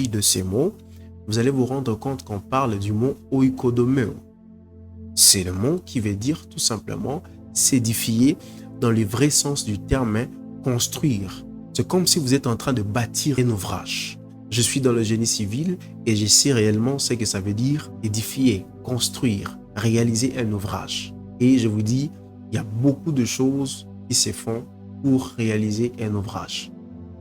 de ces mots, vous allez vous rendre compte qu'on parle du mot oikodomeo. C'est le mot qui veut dire tout simplement s'édifier dans le vrai sens du terme, hein, construire. C'est comme si vous êtes en train de bâtir un ouvrage. Je suis dans le génie civil et je sais réellement ce que ça veut dire édifier, construire, réaliser un ouvrage. Et je vous dis, il y a beaucoup de choses qui se font pour réaliser un ouvrage.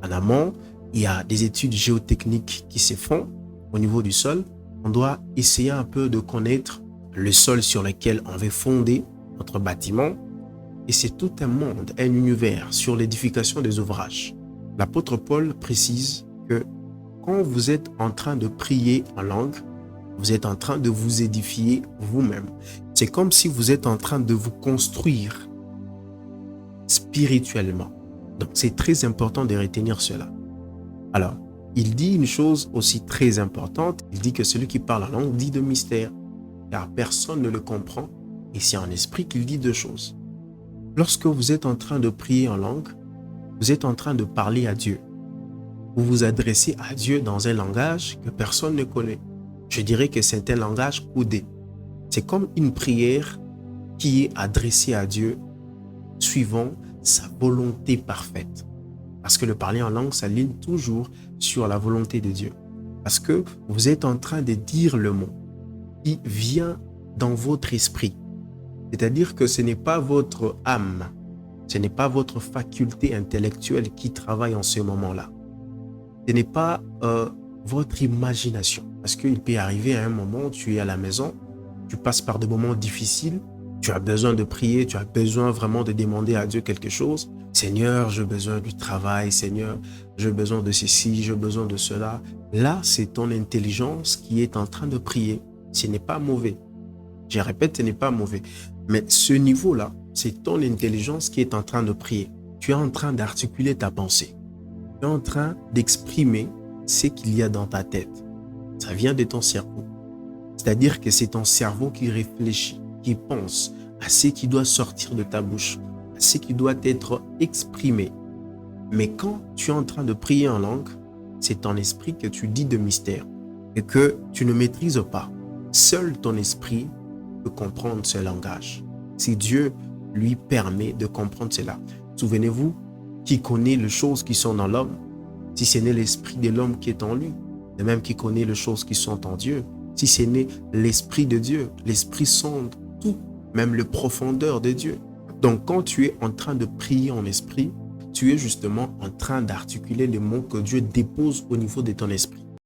En amont, il y a des études géotechniques qui se font au niveau du sol. On doit essayer un peu de connaître le sol sur lequel on veut fonder notre bâtiment. Et c'est tout un monde, un univers sur l'édification des ouvrages. L'apôtre Paul précise que quand vous êtes en train de prier en langue, vous êtes en train de vous édifier vous-même. C'est comme si vous êtes en train de vous construire spirituellement. Donc, c'est très important de retenir cela. Alors, il dit une chose aussi très importante. Il dit que celui qui parle en langue dit de mystère, car personne ne le comprend. Et c'est en esprit qu'il dit deux choses. Lorsque vous êtes en train de prier en langue, vous êtes en train de parler à Dieu. Vous vous adressez à Dieu dans un langage que personne ne connaît. Je dirais que c'est un langage codé. C'est comme une prière qui est adressée à Dieu suivant sa volonté parfaite. Parce que le parler en langue s'aligne toujours sur la volonté de Dieu. Parce que vous êtes en train de dire le mot qui vient dans votre esprit. C'est-à-dire que ce n'est pas votre âme, ce n'est pas votre faculté intellectuelle qui travaille en ce moment-là. Ce n'est pas votre imagination. Parce qu'il peut arriver à un moment, tu es à la maison, tu passes par des moments difficiles, tu as besoin de prier, tu as besoin vraiment de demander à Dieu quelque chose. Seigneur, j'ai besoin du travail. Seigneur, j'ai besoin de ceci, j'ai besoin de cela. Là, c'est ton intelligence qui est en train de prier. Ce n'est pas mauvais. Je répète, ce n'est pas mauvais. Mais ce niveau-là, c'est ton intelligence qui est en train de prier. Tu es en train d'articuler ta pensée. Tu es en train d'exprimer ce qu'il y a dans ta tête. Ça vient de ton cerveau. C'est-à-dire que c'est ton cerveau qui réfléchit, qui pense à ce qui doit sortir de ta bouche, à ce qui doit être exprimé. Mais quand tu es en train de prier en langue, c'est ton esprit que tu dis de mystère et que tu ne maîtrises pas. Seul ton esprit peut comprendre ce langage. Si Dieu lui permet de comprendre cela. Souvenez-vous, qui connaît les choses qui sont dans l'homme, si ce n'est l'esprit de l'homme qui est en lui, de même qui connaît les choses qui sont en Dieu, si ce n'est l'esprit de Dieu, l'esprit sonde tout, même les profondeurs de Dieu. Donc quand tu es en train de prier en esprit, tu es justement en train d'articuler les mots que Dieu dépose au niveau de ton esprit.